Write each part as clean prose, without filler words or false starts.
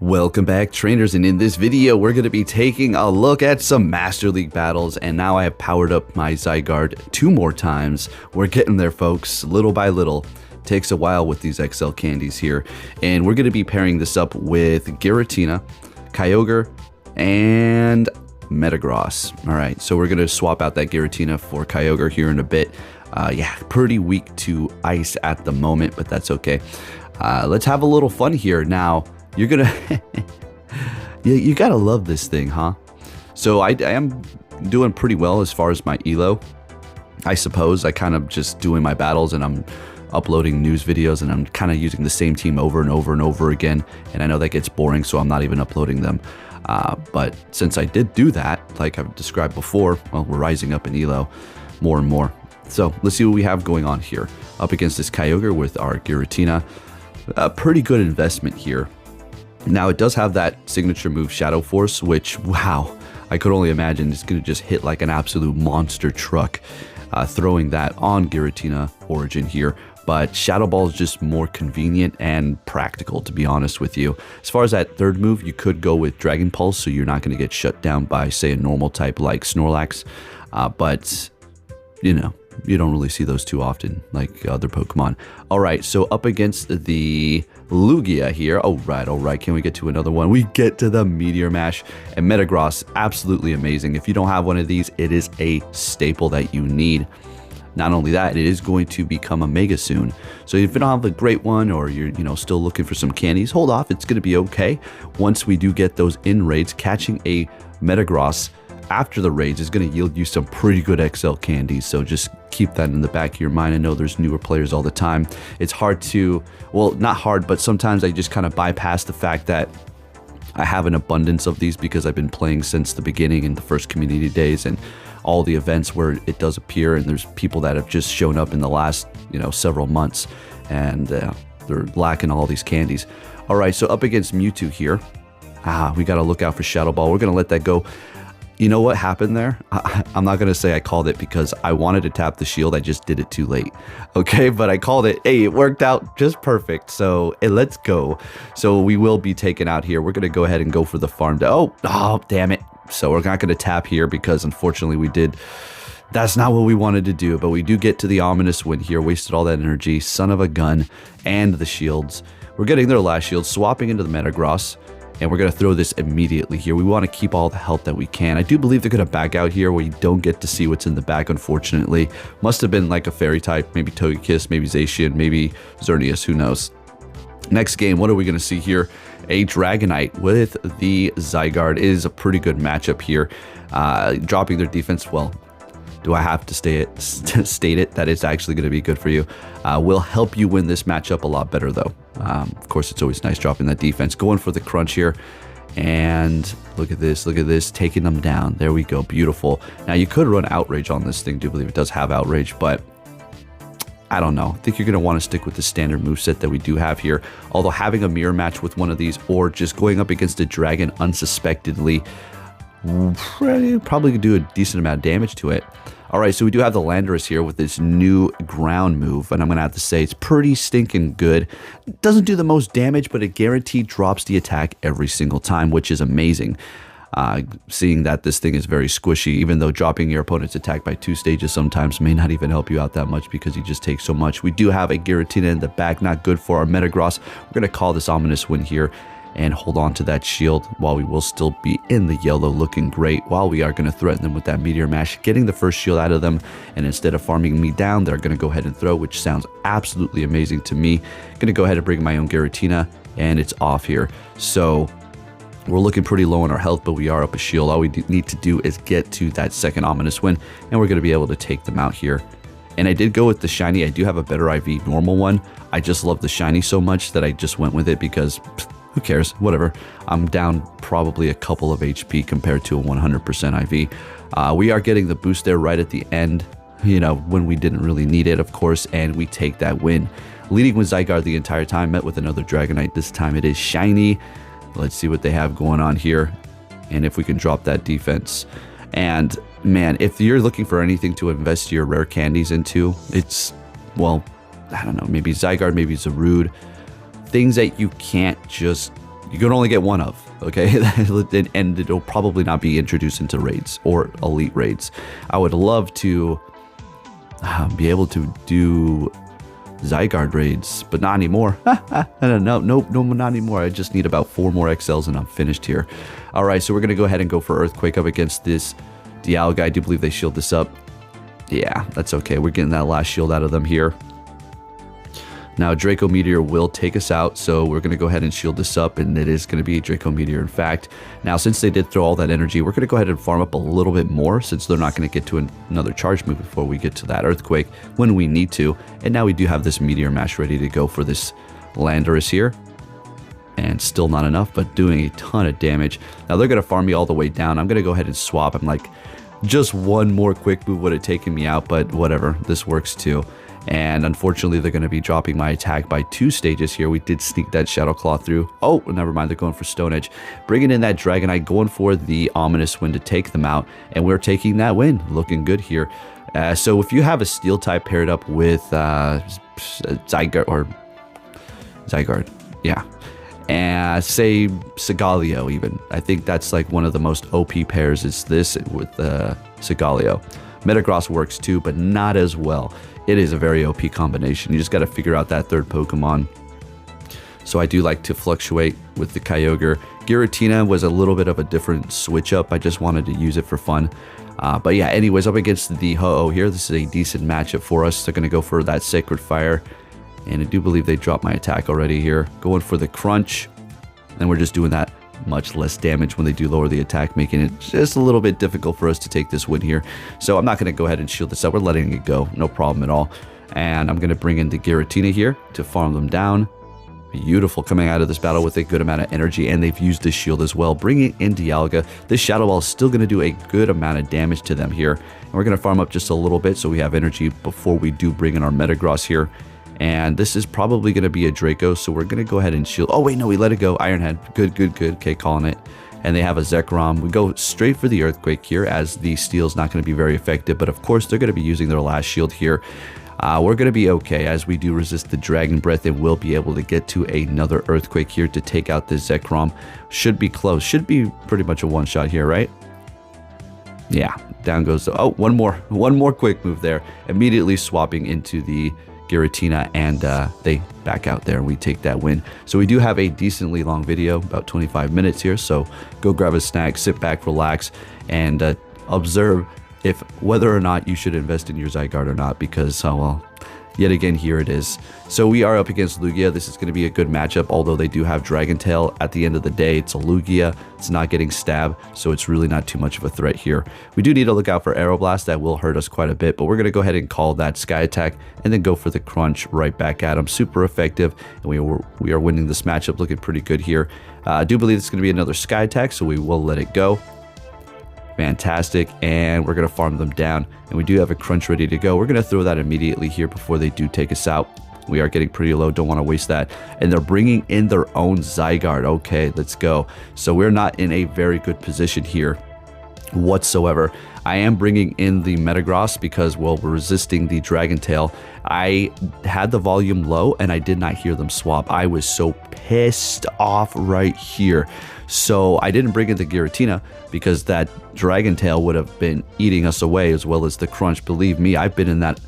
Welcome back, trainers, and in this video we're going to be taking a look at some Master League battles, and now I have powered up my Zygarde 2 more times. We're getting there, folks, little by little. Takes a while with these XL candies here, and we're going to be pairing this up with Giratina, Kyogre, and Metagross. Alright, so we're going to swap out that Giratina for Kyogre here in a bit. Yeah, pretty weak to ice at the moment, but that's okay. Let's have a little fun here. Now, you're gonna you gotta love this thing, huh? So I am doing pretty well as far as my elo, I suppose. I kind of just doing my battles and I'm uploading news videos and I'm kind of using the same team over and over and over again, and I know that gets boring, so I'm not even uploading them. But since I did do that, like I've described before, well, we're rising up in elo more and more. So let's see what we have going on here up against this Kyogre with our Giratina. A pretty good investment here. Now, it does have that signature move, Shadow Force, which, wow, I could only imagine it's going to just hit like an absolute monster truck, throwing that on Giratina Origin here. But Shadow Ball is just more convenient and practical, to be honest with you. As far as that third move, you could go with Dragon Pulse, so you're not going to get shut down by, say, a normal type like Snorlax. But, you know, you don't really see those too often like other Pokemon. All right, so up against the Lugia here. All right. Can we get to another one? We get to the Meteor Mash, and Metagross, absolutely amazing. If you don't have one of these, it is a staple that you need. Not only that, it is going to become a Mega soon. So if you don't have a great one, or you're still looking for some candies, hold off. It's going to be okay. Once we do get those in raids, catching a Metagross after the raids is going to yield you some pretty good XL candies, so just keep that in the back of your mind. I know there's newer players all the time. It's hard to, well, not hard, but sometimes I just kind of bypass the fact that I have an abundance of these because I've been playing since the beginning in the first community days and all the events where it does appear, and there's people that have just shown up in the last, several months, and they're lacking all these candies. All right, so up against Mewtwo here. We got to look out for Shadow Ball. We're going to let that go. You know what happened there? I'm not going to say I called it because I wanted to tap the shield. I just did it too late. Okay, but I called it. Hey, it worked out just perfect. So let's go. So we will be taken out here. We're going to go ahead and go for the farm. Oh, damn it. So we're not going to tap here because unfortunately we did. That's not what we wanted to do, but we do get to the ominous win here. Wasted all that energy. Son of a gun. And the shields. We're getting their last shield, swapping into the Metagross. And we're going to throw this immediately here. We want to keep all the health that we can. I do believe they're going to back out here where you don't get to see what's in the back, unfortunately. Must have been like a fairy type, maybe Togekiss, maybe Zacian, maybe Xerneas, who knows. Next game, what are we going to see here? A Dragonite with the Zygarde is a pretty good matchup here. Dropping their defense, well, do I have to state it that it's actually going to be good for you? Will help you win this matchup a lot better, though. Of course, it's always nice dropping that defense. Going for the crunch here. And look at this, taking them down. There we go, beautiful. Now, you could run Outrage on this thing. I do believe it does have Outrage, but I don't know. I think you're going to want to stick with the standard moveset that we do have here. Although having a mirror match with one of these, or just going up against a dragon unsuspectedly, probably could do a decent amount of damage to it. All right, so we do have the Landorus here with this new ground move, and I'm going to have to say it's pretty stinking good. It doesn't do the most damage, but it guaranteed drops the attack every single time, which is amazing. Seeing that this thing is very squishy, even though dropping your opponent's attack by 2 stages sometimes may not even help you out that much because you just take so much. We do have a Giratina in the back, not good for our Metagross. We're going to call this ominous win here and hold on to that shield while we will still be in the yellow, looking great, while we are going to threaten them with that Meteor Mash, getting the first shield out of them, and instead of farming me down, they're going to go ahead and throw, which sounds absolutely amazing to me. Going to go ahead and bring my own Giratina, and it's off here. So we're looking pretty low on our health, but we are up a shield. All we need to do is get to that second ominous win, and we're going to be able to take them out here. And I did go with the shiny. I do have a better IV normal one. I just love the shiny so much that I just went with it because who cares? Whatever. I'm down probably a couple of HP compared to a 100% IV. We are getting the boost there right at the end, when we didn't really need it, of course, and we take that win. Leading with Zygarde the entire time, met with another Dragonite. This time it is shiny. Let's see what they have going on here, and if we can drop that defense. And man, if you're looking for anything to invest your rare candies into, it's, well, I don't know, maybe Zygarde, maybe Zarude. Things that you can't just, you can only get one of, okay? And it'll probably not be introduced into raids or elite raids. I would love to be able to do Zygarde raids, but not anymore. I don't know. No, not anymore. I just need about 4 more XLs and I'm finished here. All right, so we're going to go ahead and go for Earthquake up against this Dialga. I do believe they shield this up. Yeah, that's okay. We're getting that last shield out of them here. Now, Draco Meteor will take us out, so we're going to go ahead and shield this up, and it is going to be a Draco Meteor, in fact. Now, since they did throw all that energy, we're going to go ahead and farm up a little bit more, since they're not going to get to another charge move before we get to that Earthquake when we need to. And now we do have this Meteor Mash ready to go for this Landorus here. And still not enough, but doing a ton of damage. Now, they're going to farm me all the way down. I'm going to go ahead and swap. I'm like, just one more quick move would have taken me out, but whatever. This works too. And unfortunately, they're going to be dropping my attack by 2 stages here. We did sneak that Shadow Claw through. Oh, never mind. They're going for Stone Edge. Bringing in that Dragonite, going for the Ominous Wind to take them out. And we're taking that win. Looking good here. So if you have a Steel type paired up with Zygarde, yeah. And say Sigaleo even. I think that's like one of the most OP pairs is this with Sigaleo. Metagross works too, but not as well. It is a very OP combination. You just got to figure out that third Pokemon. So I do like to fluctuate with the Kyogre. Giratina was a little bit of a different switch up. I just wanted to use it for fun. But yeah, anyways, up against the Ho-Oh here. This is a decent matchup for us. They're going to go for that Sacred Fire. And I do believe they dropped my attack already here. Going for the Crunch. And we're just doing that much less damage when they do lower the attack, making it just a little bit difficult for us to take this win here. So I'm not going to go ahead and shield this up. We're letting it go. No problem at all. And I'm going to bring in the Giratina here to farm them down. Beautiful, coming out of this battle with a good amount of energy, and they've used this shield as well. Bringing in Dialga. This Shadow Ball is still going to do a good amount of damage to them here. And we're going to farm up just a little bit so we have energy before we do bring in our Metagross here. And this is probably going to be a Draco, so we're going to go ahead and shield. Oh, wait, no, we let it go. Ironhead. Good. Okay, calling it. And they have a Zekrom. We go straight for the Earthquake here, as the Steel's not going to be very effective. But, of course, they're going to be using their last shield here. We're going to be okay, as we do resist the Dragon Breath, and we'll be able to get to another Earthquake here to take out this Zekrom. Should be close. Should be pretty much a one-shot here, right? Yeah, down goes the... Oh, one more quick move there. Immediately swapping into the Giratina, and they back out there and we take that win. So we do have a decently long video, about 25 minutes here, so go grab a snack, sit back, relax, and observe if whether or not you should invest in your Zygarde or not, because well, yet again, here it is. So we are up against Lugia. This is going to be a good matchup, although they do have Dragon Tail. At the end of the day, it's a Lugia. It's not getting stabbed, so it's really not too much of a threat here. We do need to look out for Aeroblast. That will hurt us quite a bit, but we're going to go ahead and call that Sky Attack and then go for the Crunch right back at him. Super effective, and we are winning this matchup, looking pretty good here. I do believe it's going to be another Sky Attack, so we will let it go. Fantastic, and we're going to farm them down, and we do have a Crunch ready to go. We're going to throw that immediately here before they do take us out. We are getting pretty low, don't want to waste that. And they're bringing in their own Zygarde. Okay, let's go. So we're not in a very good position here whatsoever. I am bringing in the Metagross because, well, we're resisting the Dragon Tail. I had the volume low and I did not hear them swap. I was so pissed off right here. So I didn't bring in the Giratina because that Dragon Tail would have been eating us away, as well as the Crunch. Believe me, I've been in that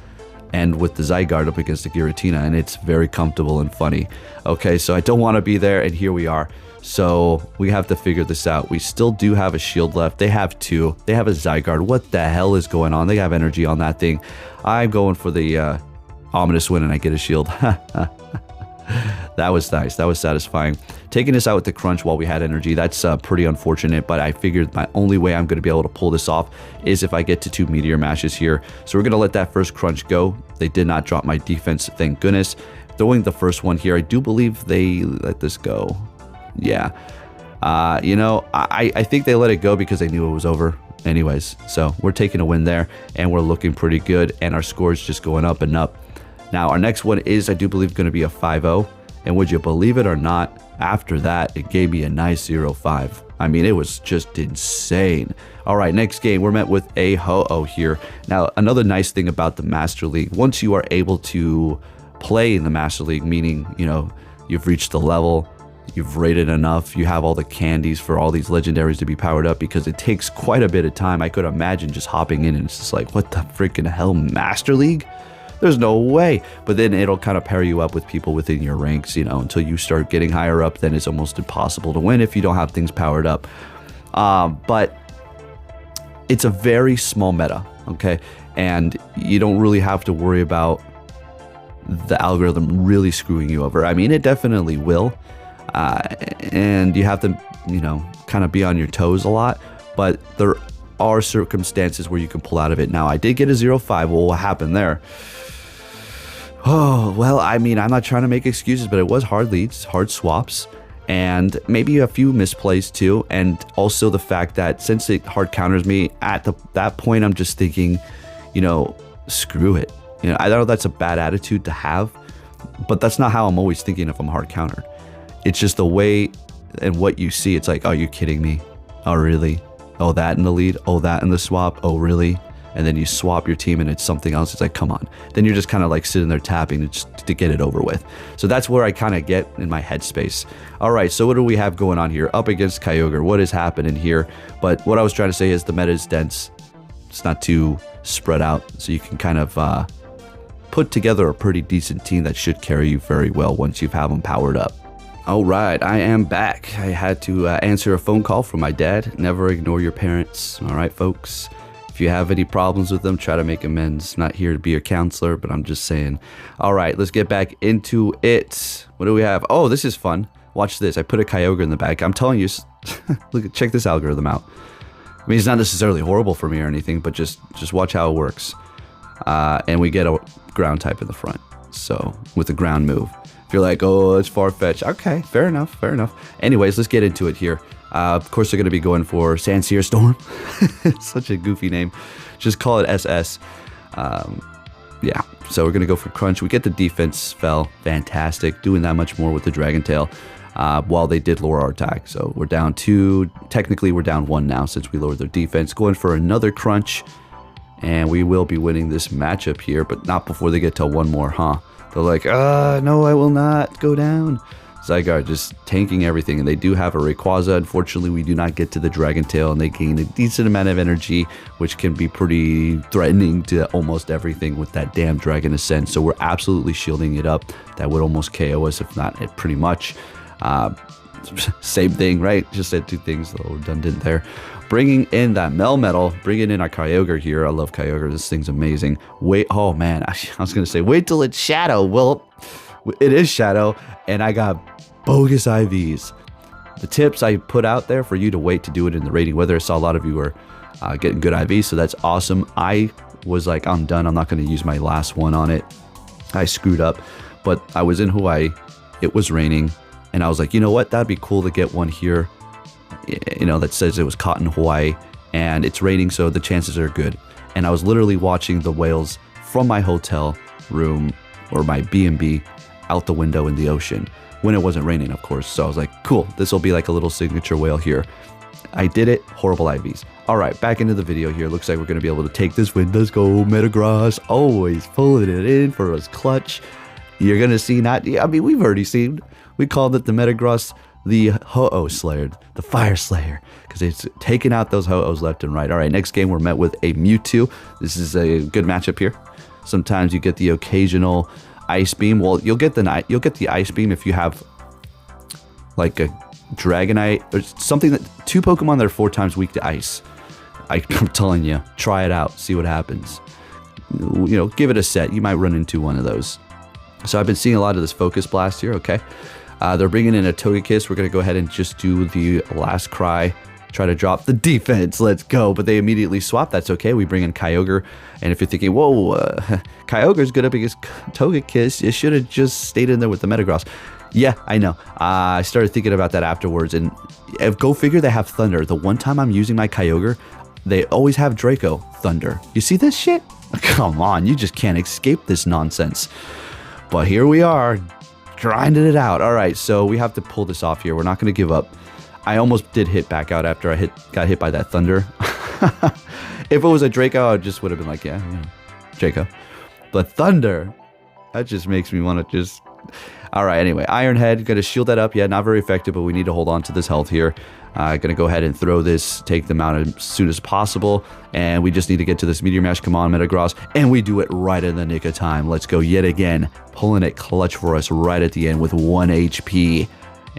end with the Zygarde up against the Giratina, and it's very comfortable and funny. Okay, so I don't want to be there, and here we are. So we have to figure this out. We still do have a shield left. They have 2. They have a Zygarde. What the hell is going on? They have energy on that thing. I'm going for the Ominous Wind, and I get a shield. That was nice. That was satisfying. Taking us out with the Crunch while we had energy, that's pretty unfortunate, but I figured my only way I'm going to be able to pull this off is if I get to 2 Meteor Mashes here. So we're going to let that first Crunch go. They did not drop my defense, thank goodness. Throwing the first one here, I do believe they let this go. Yeah. You know, I think they let it go because they knew it was over. Anyways, so we're taking a win there, and we're looking pretty good, and our score's just going up and up. Now, our next one is, I do believe, going to be a 5-0. And would you believe it or not, after that, it gave me a nice 0-5. I mean, it was just insane. All right, next game, we're met with a Ho-Oh here. Now, another nice thing about the Master League, once you are able to play in the Master League, meaning, you know, you've reached the level, you've raided enough, you have all the candies for all these legendaries to be powered up, because it takes quite a bit of time. I could imagine just hopping in and it's just like, what the freaking hell, Master League? There's no way. But then it'll kind of pair you up with people within your ranks, you know, until you start getting higher up. Then it's almost impossible to win if you don't have things powered up. But it's a very small meta, okay? And you don't really have to worry about the algorithm really screwing you over. I mean, it definitely will. And you have to, you know, kind of be on your toes a lot. But there are circumstances where you can pull out of it. Now, I did get a 0-5. Well, what happened there? Oh, well, I mean, I'm not trying to make excuses, but it was hard leads, hard swaps, and maybe a few misplays too. And also the fact that since it hard counters me at that point, I'm just thinking, you know, screw it. You know, I know that's a bad attitude to have, but that's not how I'm always thinking if I'm hard countered. It's just the way and what you see. It's like, oh, you're kidding me? Oh, really? Oh, that in the lead? Oh, that in the swap? Oh, really? And then you swap your team and it's something else. It's like, come on. Then you're just kind of like sitting there tapping to get it over with. So that's where I kind of get in my headspace. All right, so what do we have going on here? Up against Kyogre. What is happening here? But what I was trying to say is the meta is dense. It's not too spread out. So you can kind of put together a pretty decent team that should carry you very well once you have them powered up. All right, I am back. I had to answer a phone call from my dad. Never ignore your parents. All right, folks. If you have any problems with them, try to make amends. Not here to be your counselor, but I'm just saying. All right, let's get back into it. What do we have? Oh, this is fun. Watch this. I put a Kyogre in the back. I'm telling you, look, check this algorithm out. I mean, it's not necessarily horrible for me or anything, but just watch how it works. And we get a ground type in the front. So with the ground move. If you're like, oh, it's far-fetched. Okay, fair enough, fair enough. Anyways, let's get into it here. Of course, they're going to be going for Sanseer Storm. Such a goofy name. Just call it SS. Yeah, so we're going to go for Crunch. We get the defense fell. Fantastic. Doing that much more with the Dragon Tail while they did lower our attack. So we're down 2. Technically, we're down 1 now since we lowered their defense. Going for another Crunch. And we will be winning this matchup here, but not before they get to 1 more, huh? They're like, no, I will not go down. Zygarde just tanking everything, and they do have a Rayquaza. Unfortunately, we do not get to the Dragon Tail, and they gain a decent amount of energy, which can be pretty threatening to almost everything with that damn Dragon Ascent. So we're absolutely shielding it up. That would almost KO us, if not it pretty much. Same thing, right? Just said 2 things, a little redundant there. Bringing in that Melmetal, bringing in our Kyogre here. I love Kyogre. This thing's amazing. Wait, oh man, I was going to say, wait till it's Shadow. Well, it is Shadow, and I got bogus IVs. The tips I put out there for you to wait to do it in the rating weather. I saw a lot of you were getting good IVs, so that's awesome. I was like, I'm done. I'm not going to use my last one on it. I screwed up, but I was in Hawaii. It was raining, and I was like, you know what? That'd be cool to get one here, you know, that says it was caught in Hawaii, and it's raining, so the chances are good. And I was literally watching the whales from my hotel room or my B&B out the window in the ocean when it wasn't raining, of course. So I was like, cool, this will be like a little signature whale here. I did it. Horrible IVs. All right, back into the video here. Looks like we're going to be able to take this win. Let's go, Metagross. Always pulling it in for us clutch. You're going to see I mean, we've already seen. We called it the Metagross, the Ho-Oh Slayer, the Fire Slayer, because it's taking out those Ho-Ohs left and right. All right, next game we're met with a Mewtwo. This is a good matchup here. Sometimes you get the occasional Ice Beam. Well, you'll get the Ice Beam if you have like a Dragonite or something that 2 Pokemon that are 4 times weak to ice. I'm telling you, try it out, see what happens. You know, give it a set. You might run into one of those. So I've been seeing a lot of this Focus Blast here. Okay, they're bringing in a Togekiss. We're gonna go ahead and just do the last cry. Try to drop the defense. Let's go. But they immediately swap. That's okay. We bring in Kyogre. And if you're thinking, whoa, Kyogre's good up against Togekiss, you should have just stayed in there with the Metagross. Yeah, I know. I started thinking about that afterwards. And go figure, they have Thunder. The one time I'm using my Kyogre, they always have Draco Thunder. You see this shit? Come on. You just can't escape this nonsense. But here we are, grinding it out. All right, so we have to pull this off here. We're not going to give up. I almost did hit back out after I got hit by that Thunder. If it was a Draco, I just would have been like, yeah, Draco. But Thunder, that just makes me want to just All right, anyway, Iron Head, gonna shield that up. Yeah, not very effective, but we need to hold on to this health here. Gonna go ahead and throw this, take them out as soon as possible, and we just need to get to this Meteor Mash. Come on, Metagross, and we do it right in the nick of time. Let's go yet again, pulling it clutch for us right at the end with 1 HP.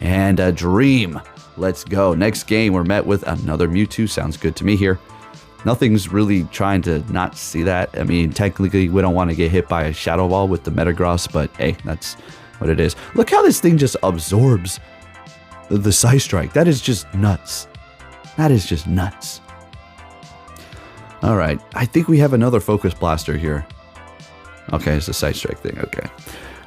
And a dream. Let's go. Next game, we're met with another Mewtwo. Sounds good to me here. Nothing's really trying to not see that. I mean, technically, we don't want to get hit by a Shadow Ball with the Metagross, but hey, that's what it is. Look how this thing just absorbs the Psy Strike. That is just nuts. That is just nuts. All right, I think we have another Focus Blaster here. Okay, it's a Psy Strike thing. Okay.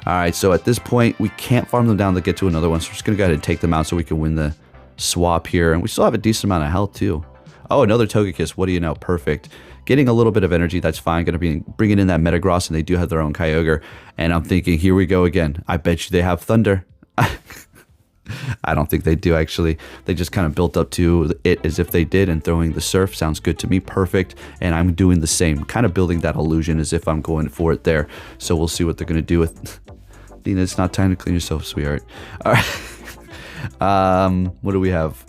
All right, so at this point, we can't farm them down to get to another one, so we're just going to go ahead and take them out so we can win the swap here. And we still have a decent amount of health, too. Oh, another Togekiss. What do you know? Perfect. Getting a little bit of energy, that's fine. Going to be bringing in that Metagross, and they do have their own Kyogre. And I'm thinking, here we go again. I bet you they have Thunder. I don't think they do, actually. They just kind of built up to it as if they did, and throwing the Surf sounds good to me. Perfect. And I'm doing the same, kind of building that illusion as if I'm going for it there. So we'll see what they're going to do with... Dina, it's not time to clean yourself, sweetheart. All right. What do we have?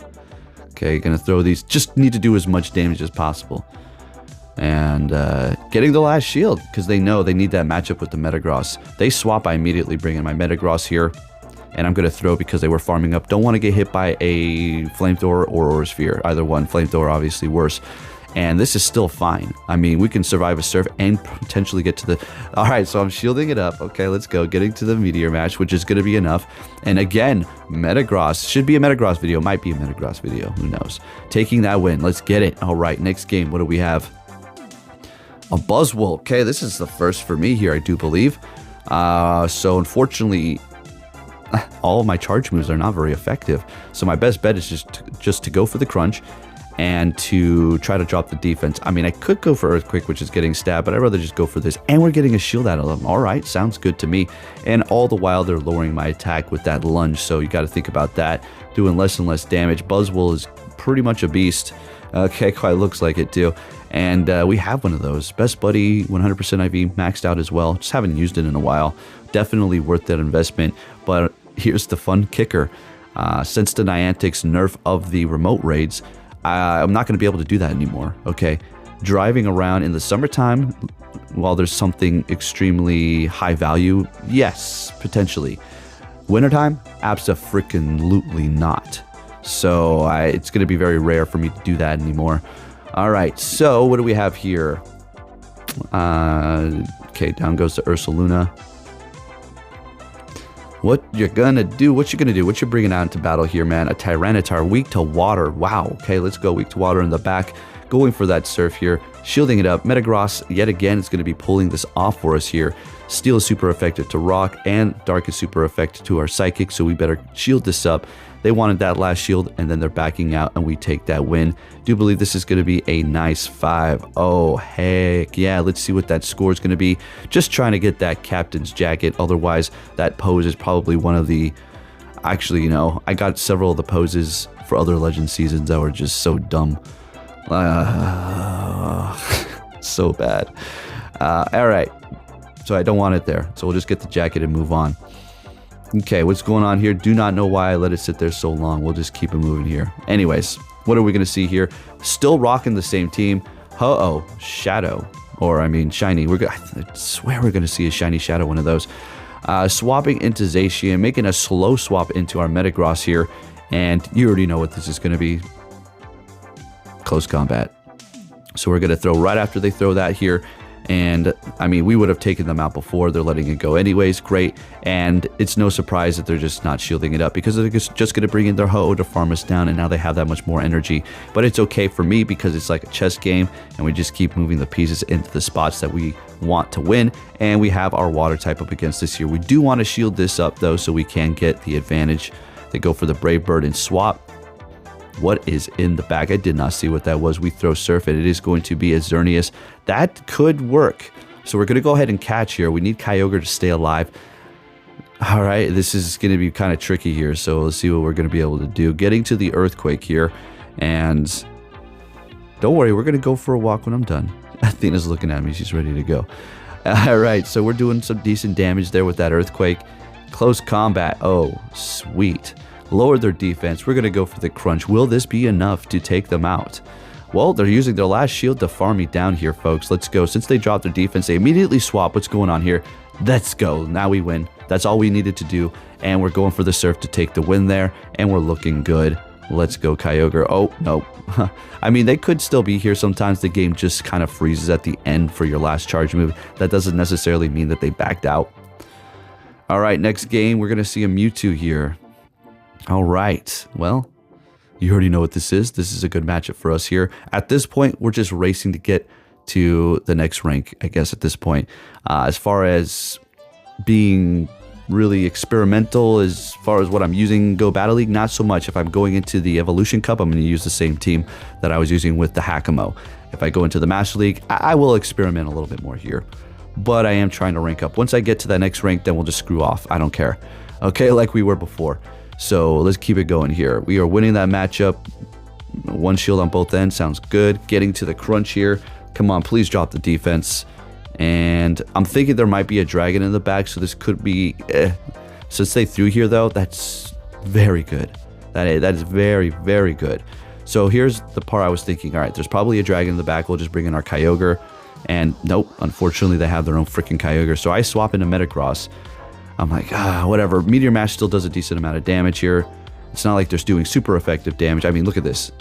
Okay, gonna throw these. Just need to do as much damage as possible. And getting the last shield, because they know they need that matchup with the Metagross. They swap, I immediately bring in my Metagross here. And I'm going to throw because they were farming up. Don't want to get hit by a Flamethrower or Aura Sphere. Either one. Flamethrower obviously worse. And this is still fine. I mean, we can survive a Surf and potentially get to the... Alright, so I'm shielding it up. Okay, let's go. Getting to the Meteor Match, which is going to be enough. And again, Metagross. Should be a Metagross video. Might be a Metagross video. Who knows? Taking that win. Let's get it. Alright, next game. What do we have? A Buzzwole. Okay, this is the first for me here, I do believe. So unfortunately... all of my charge moves are not very effective. So my best bet is just to go for the crunch and to try to drop the defense. I mean, I could go for Earthquake, which is getting stabbed, but I'd rather just go for this. And we're getting a shield out of them. All right, sounds good to me. And all the while, they're lowering my attack with that lunge. So you got to think about that. Doing less and less damage. Buzzwole is pretty much a beast. Okay, quite looks like it too. And we have one of those. Best Buddy, 100% IV, maxed out as well. Just haven't used it in a while. Definitely worth that investment. But here's the fun kicker. Since the Niantic's nerf of the remote raids, I'm not going to be able to do that anymore, okay? Driving around in the summertime, while there's something extremely high value, yes, potentially. Wintertime, abso-freaking-lutely not. So it's going to be very rare for me to do that anymore. All right, so what do we have here? Okay, down goes to Ursaluna. What you're gonna do? What you gonna do? What you bringing out into battle here, man? A Tyranitar, weak to water. Wow. Okay, let's go. Weak to water in the back. Going for that Surf here. Shielding it up. Metagross, yet again, is going to be pulling this off for us here. Steel is super effective to Rock, and Dark is super effective to our Psychic, so we better shield this up. They wanted that last shield, and then they're backing out, and we take that win. Do believe this is going to be a nice 5. Oh, heck yeah. Let's see what that score is going to be. Just trying to get that Captain's Jacket. Otherwise, that pose is probably one of the... Actually, you know, I got several of the poses for other Legend seasons that were just so dumb. So bad. All right. So I don't want it there. So we'll just get the jacket and move on. Okay, what's going on here? Do not know why I let it sit there so long. We'll just keep it moving here. Anyways, what are we going to see here? Still rocking the same team. Uh-oh, Shadow. Or, I mean, Shiny. I swear we're going to see a Shiny Shadow, one of those. Swapping into Zacian, making a slow swap into our Metagross here. And you already know what this is going to be. Close combat. So we're going to throw right after they throw that here. And, I mean, we would have taken them out before. They're letting it go anyways. Great. And it's no surprise that they're just not shielding it up because they're just going to bring in their Ho-Oh to farm us down, and now they have that much more energy. But it's okay for me because it's like a chess game, and we just keep moving the pieces into the spots that we want to win. And we have our Water type up against this here. We do want to shield this up, though, so we can get the advantage. They go for the Brave Bird and swap. What is in the bag? I did not see what that was. We throw Surf, and it is going to be a Xerneas. That could work. So we're going to go ahead and catch here. We need Kyogre to stay alive. All right, this is going to be kind of tricky here. So let's see what we're going to be able to do. Getting to the Earthquake here. And don't worry, we're going to go for a walk when I'm done. Athena's looking at me. She's ready to go. All right, so we're doing some decent damage there with that Earthquake. Close combat. Oh, sweet. Lower their defense. We're going to go for the crunch. Will this be enough to take them out? Well, they're using their last shield to farm me down here, folks. Let's go. Since they dropped their defense, they immediately swap. What's going on here? Let's go. Now we win. That's all we needed to do. And we're going for the surf to take the win there. And we're looking good. Let's go, Kyogre. Oh, no. I mean, they could still be here. Sometimes the game just kind of freezes at the end for your last charge move. That doesn't necessarily mean that they backed out. All right, next game, we're going to see a Mewtwo here. All right. Well, you already know what this is. This is a good matchup for us here. At this point, we're just racing to get to the next rank, I guess, at this point. As far as being really experimental, as far as what I'm using Go Battle League, not so much. If I'm going into the Evolution Cup, I'm going to use the same team that I was using with the Hakamo. If I go into the Master League, I will experiment a little bit more here. But I am trying to rank up. Once I get to that next rank, then we'll just screw off. I don't care. Okay, like we were before. So let's keep it going here. We are winning that matchup. One shield on both ends. Sounds good. Getting to the crunch here. Come on, please drop the defense. And I'm thinking there might be a dragon in the back, so this could be... Since they threw here, though, that's very good. That is very, very good. So here's the part I was thinking. All right, there's probably a dragon in the back. We'll just bring in our Kyogre. And nope, unfortunately, they have their own freaking Kyogre. So I swap into Metagross. I'm like, whatever. Meteor Mash still does a decent amount of damage here. It's not like they're doing super effective damage. I mean, look at this.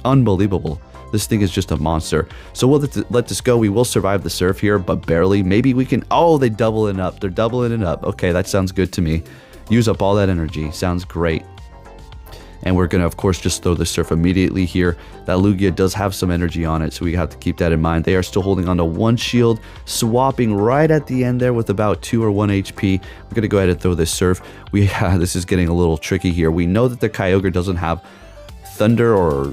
Unbelievable. This thing is just a monster. So we'll let this go. We will survive the surf here, but barely. Maybe we can... Oh, they double it up. They're doubling it up. Okay, that sounds good to me. Use up all that energy. Sounds great. And we're going to, of course, just throw the surf immediately here. That Lugia does have some energy on it, so we have to keep that in mind. They are still holding on to one shield, swapping right at the end there with about 2 or 1 HP. We're going to go ahead and throw this surf. This is getting a little tricky here. We know that the Kyogre doesn't have Thunder or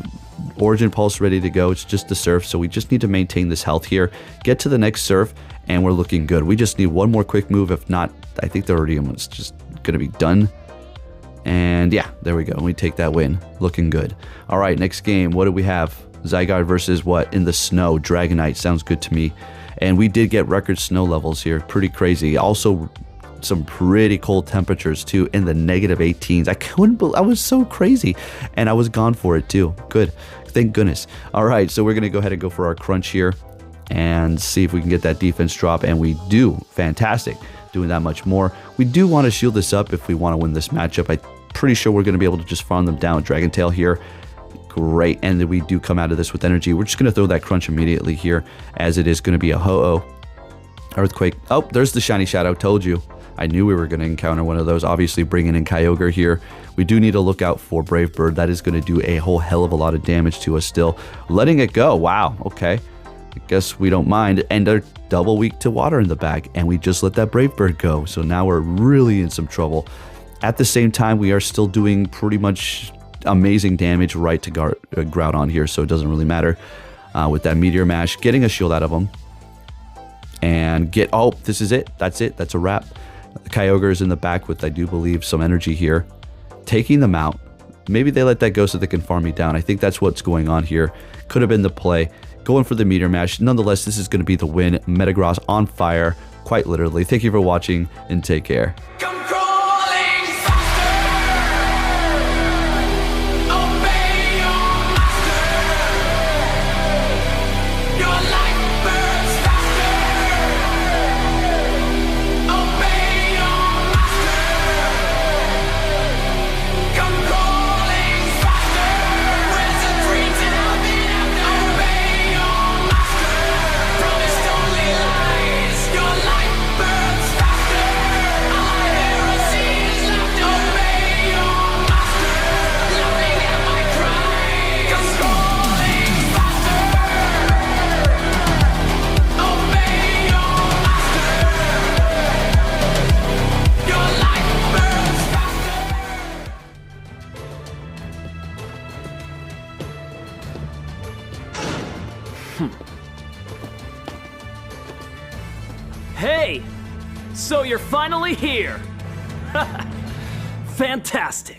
Origin Pulse ready to go. It's just the surf, so we just need to maintain this health here. Get to the next surf, and we're looking good. We just need one more quick move. If not, I think the Iridium was just going to be done. And yeah, there we go. We take that win. Looking good. All right, next game. What do we have? Zygarde versus what? In the snow. Dragonite. Sounds good to me. And we did get record snow levels here. Pretty crazy. Also, some pretty cold temperatures too, in the -18s. I couldn't believe, I was so crazy. And I was gone for it too. Good. Thank goodness. All right, so we're going to go ahead and go for our crunch here and see if we can get that defense drop. And we do. Fantastic. Doing that much more. We do want to shield this up if we want to win this matchup. I'm pretty sure we're going to be able to just farm them down. Dragon Tail here. Great. And then we do come out of this with energy. We're just going to throw that crunch immediately here, as it is going to be a Ho-Oh. Earthquake. Oh, there's the Shiny Shadow. Told you. I knew we were going to encounter one of those. Obviously bringing in Kyogre here. We do need to look out for Brave Bird. That is going to do a whole hell of a lot of damage to us still. Letting it go. Wow. Okay. I guess we don't mind. And they're double weak to water in the back, and we just let that Brave Bird go. So now we're really in some trouble. At the same time, we are still doing pretty much amazing damage right to Groudon here, so it doesn't really matter with that Meteor Mash. Getting a shield out of him. And oh, this is it. That's it. That's a wrap. The Kyogre is in the back with, I do believe, some energy here. Taking them out. Maybe they let that go so they can farm me down. I think that's what's going on here. Could have been the play. Going for the Meteor Mash. Nonetheless, this is going to be the win. Metagross on fire, quite literally. Thank you for watching, and take care. Hey! So you're finally here! Fantastic!